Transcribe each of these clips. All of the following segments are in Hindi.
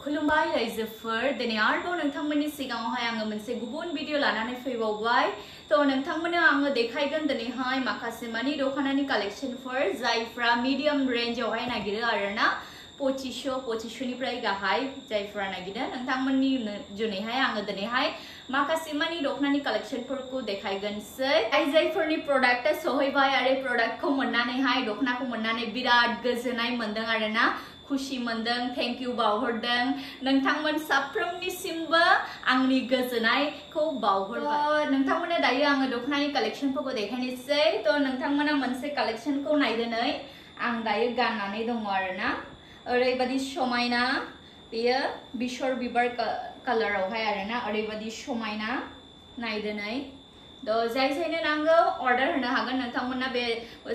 खुलुमबाय रायजोफोर दिनै आरोबाव नोंथांमोननि सिगाङावहाय आङो मोनसे गुबुन भिडिअ लानानै फैबावबाय थ' नोंथांमोननो आङो देखायगोन दिनैहाय माखासे मानि दख'नानि कालेक्शनफोर जायफ्रा मिडियाम रेन्जआवहाय नागिरो आरोना 2500 निफ्राय गाहाय जायफ्रा नागिरो नोंथांमोननि जुनैहाय आङो दिनैहाय माखासे मानि दख'नानि कालेक्शनफोरखौ देखायगोनसै जायफोरनि प्रडाक्टआ सहैबाय आरो प्रडाक्टखौ मोननानैहाय दख'नाखौ मोननानै बिराद गोजोननाय मोनदों आरोना खुशी मोनदों थैंक यू बावहरदों नोंथांमोन साफ्रोमनिसिमबो आंनि गोजोननायखौ बावहरबाय नोंथांमोननो दायो आङो दख'नानि कालेक्शनफोरखौ देखायनोसै थ' नोंथांमोना मोनसे कालेक्शनखौ नायदोनै आं दायो गाननानै दङ आरोना ओरैबादि समायना बेयो बिसर बिबार कालारावहाय आरोना ओरैबादि समायना नायदोनै जाय जायनो नांगौ अर्डार होनो हागोन नोंथांमोना बे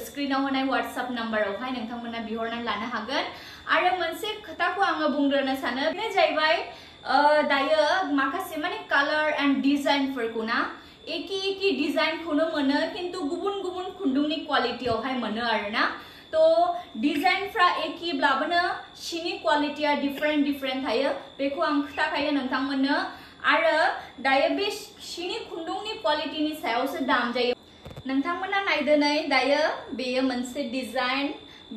स्क्रिनाव होनाय WhatsApp नाम्बारावहाय नोंथांमोना बिहरनानै लानो हागोन आरो मोनसे खोथाखौ आङो बुंग्रोनो सानो बेनो जाहैबाय दायो माखासे माने कालार एन्ड डिजाइनफोरखौ ना एखे डिजाइनखौनो मोनो खिन्थु गुबुन गुबुन खुन्दुंनि क्वालिटियावहाय मोनो आरोना तो डिजाइनफ्रा एखेब्लाबोनो सिनि क्वालिटिया डिफरेंट थायो बेखौ आं खोथाखायो नोंथांमोननो आरो दायो बे सिनि खुन्दुंनि क्वालिटिनि सायावसो दाम जायो नोंथांमोना नायदोनै दायो बेयो मोनसे डिजाइन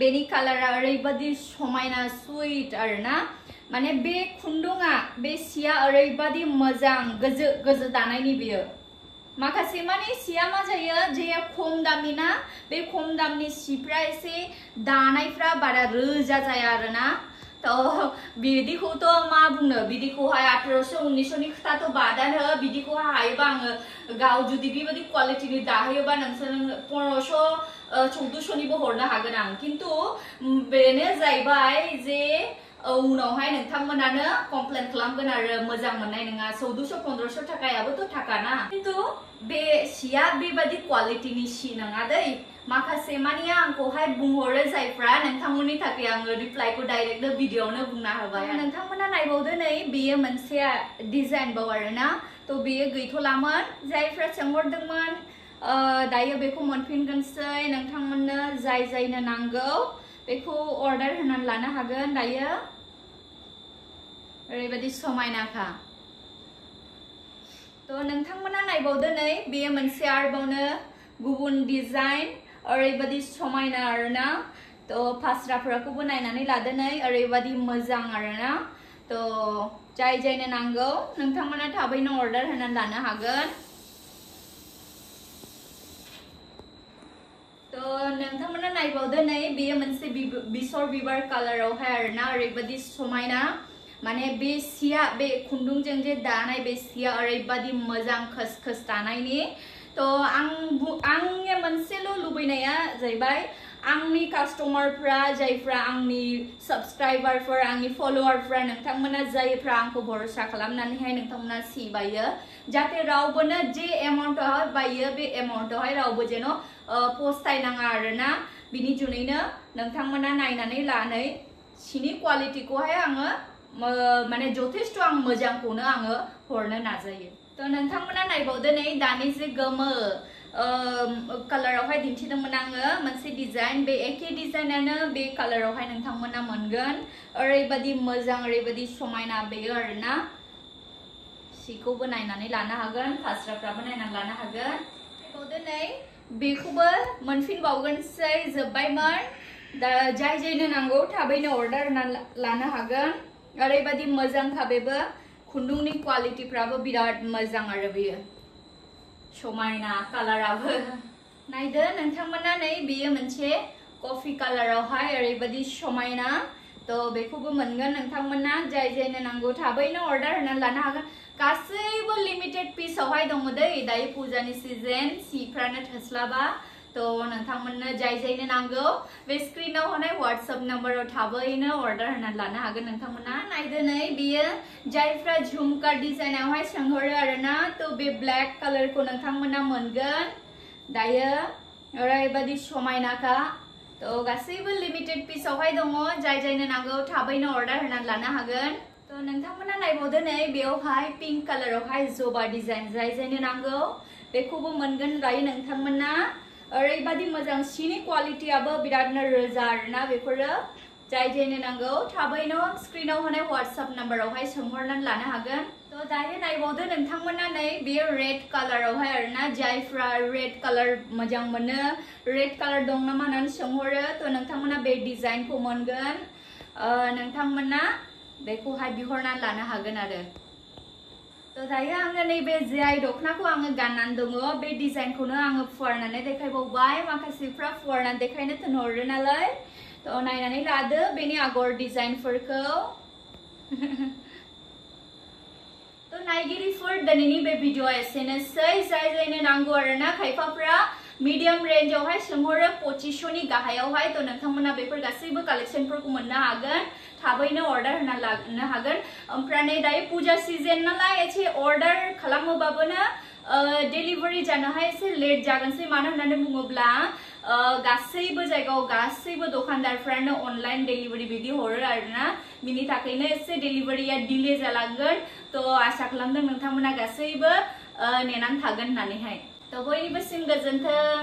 बेनि कालारा ओरैबादि समायना स्वीट आरोना माने बे खुन्दुङा बे सिया ओरैबादि मोजां गोजो दानायनि बेयो माखासे माने सिया मा जायो जे खम दामनि ना बे खम दामनि सिफ्रा एसे दानायफ्रा बारा रोजा जाया आरोना बिदिखौथ' मा बुंनो बिदिखौहाय 1800-1900 नि खोथाथ' बादानो बिदिखौहाय हायोबा आङो गाव जुदि बेबायदि क्वालिटिनि दाहोयोबा नोंसोर 1500-1400 निबो हरनो हागोन आं खिन्थु बेनो जाहैबाय जे उनावहाय नोंथांमोनानो कमप्लेन खालामगोन आरो मोजां मोननाय नङा 1400-1500 थाखायाबोथ' थाखा ना खिन्थु बे सिया बेबायदि क्वालिटिनि सि नङा दै माखासे मानिया आंखौहाय बुंहरो जायफ्रा नोंथांमोननि थाखाय आङो रिप्लाइखौ डाइरेक्ट भिडिअआवनो बुंना होबाय नोंथांमोना नायबावदो नै बेयो मोनसे डिजाइन बाव आरोना थ' बेयो गैथ'लामोन जायफ्रा सोंहरदोंमोन दायो बेखौ मोनफिनगोनसै नोंथांमोननो जायनो नांगौ बेखौ अर्डार होनानै लानो हागोन दायो ओरैबादि समायनाखा थ' नोंथांमोना नायबावदो नै बेयो मोनसे आरोबावनो गुबुन डिजाइन ओरैबादि समायना आरोना थ' फास्राफोरखौबो नायनानै लादो नै ओरैबादि मोजां आरोना थ' जायनो नांगौ नोंथांमोना थाबैनो अर्डार होनानै लानो हागोन थ' नोंथांमोना नायबावदो नै बेयो मोनसे बिसर बिबार कालारावहाय आरोना ओरैबादि समायना माने बे सिया बे खुन्दुंजों जे दानाय बे सिया ओरैबादि मोजां खस दानायनि थ' आंनि मोनसेल' लुबैनाया जाहैबाय आंनि कास्टमारफ्रा जायफ्रा आंनि साबस्क्राइबारफोर आंनि फलोवारफ्रा नोंथांमोना जायफ्रा आंखौ भरोसा खालामनानैहाय नोंथांमोना सि बायो जाहाथे रावबोनो जे एमाउन्टआवहाय बायो बे एमाउन्टआवहाय रावबो जेन' फस्थायनाङा आरोना बिनि जुनैनो नोंथांमोना नायनानै लानानै सिनि क्वालिटिखौहाय आङो माने जथेस्थ' आं मोजांखौनो आङो हरनो नाजायो थ' नोंथांमोना नायबावदो नै दानि जे गोमो कालारावहाय दिन्थिदोंमोन आङो मोनसे डिजाइन बे एखे डिजाइनानो बे कालारावहाय नोंथांमोना मोनगोन ओरैबादि मोजां ओरैबादि समायना बेयो आरोना सिखौबो नायनानै लानो हागोन फास्राफ्राबो नायनानै लानो हागोन नायबावदो नै बेखौबो मोनफिनबावगोनसै जोब्बायमोन दा जायनो नांगौ थाबैनो अर्डार होनानै लानो हागोन ओरैबादि मोजांखा बेबो खुन्दुंनि क्वालिटिफ्राबो बिराद मोजां आरो बेयो समायना कालाराबो नायदो नोंथांमोना नै बेयो मोनसे कफि कालारावहाय ओरैबादि समायना थ' बेखौबो मोनगोन नोंथांमोना जायनो नांगौ थाबैनो अर्डार होनानै लानो हागोन गासैबो लिमिटेड पिसआवहाय दङ दै दायो फुजानि सिजन सिफ्रानो थोस्लाबा थ' नोंथांमोननो जायनो नांगौ बे स्क्रिनाव होनाय WhatsApp नाम्बाराव थाबैनो अर्डार होनानै लानो हागोन नोंथांमोना नायदो नै बेयो जायफ्रा झुमका डिजाइनावहाय सोंहरो आरोना थ' बे ब्लेक कालारखौ नोंथांमोना मोनगोन दायो ओरैबादि समायनाखा थ' गासैबो लिमिटेड पिसआवहाय दङ जायनो नांगौ थाबैनो अर्डार होनानै लानो हागोन थ' नोंथांमोना नायबावदो नै बेयावहाय पिंक कालारावहाय जबा डिजाइन जायनो नांगौ बेखौबो मोनगोन दायो नोंथांमोना ओरैबादि मोजां सिनि क्वालिटियाबो बिरादनो रोजा आरोना बेफोरो जाय जेनो नांगौ थाबैनो स्क्रिनाव होनाय WhatsApp नाम्बारावहाय सोंहरनानै लानो हागोन। तो दायो नायबावदो नोंथांमोना नै बे रेड कालारावहाय आरोना जायफ्रा रेड कालार मोजां मोनो रेड कालार दं नामा होननानै सोंहरो तो नोंथांमोना बे डिजाइनखौ मोनगोन। नोंथांमोना बेखौहाय बिहरनानै लानो हागोन आरो। तो दायो आङो नैबे जाय दखनाखौ आङो गाननानै दङ बे डिजाइनखौनो आङो फुवारनानै देखायबावबाय। माखासेफ्रा फुवारनानै देखायनो थिनहरो नालाय तो नायनानै लादो बेनि आगर डिजाइनफोरखौ। तो नायगिरिफोर दिनैनि बे भिडिअआ एसेनोसै। जाय जायनो नांगौ आरोना खायफाफ्रा मीडियम रेन्जआवहाय सोंहरो 2500नि गाहायावहाय तो नोंथांमोना बेफोर गासैबो कालेक्शनफोरखौ मोननो हागोन। थाबैनो अर्डार होना लानो हागोन। ओमफ्राय नै दायो पूजा सिजन नालाय एसे अर्डार खालामोबाबोनो डेलिभारि जानोहाय एसे लेट जागोनसै। मानो होननानै बुङोब्ला गासैबो जायगायाव गासैबो दखानदारफ्रानो अनलाइन डेलिभारि बिदि हरो आरोना बिनि थाखायनो एसे डेलिभारिया डिले जालांगोन। तो आसा खालामदों नोंथांमोना गासैबो नेनानै थागोन होननानैहाय। तो बयनिबोसिम गोजोन्थों।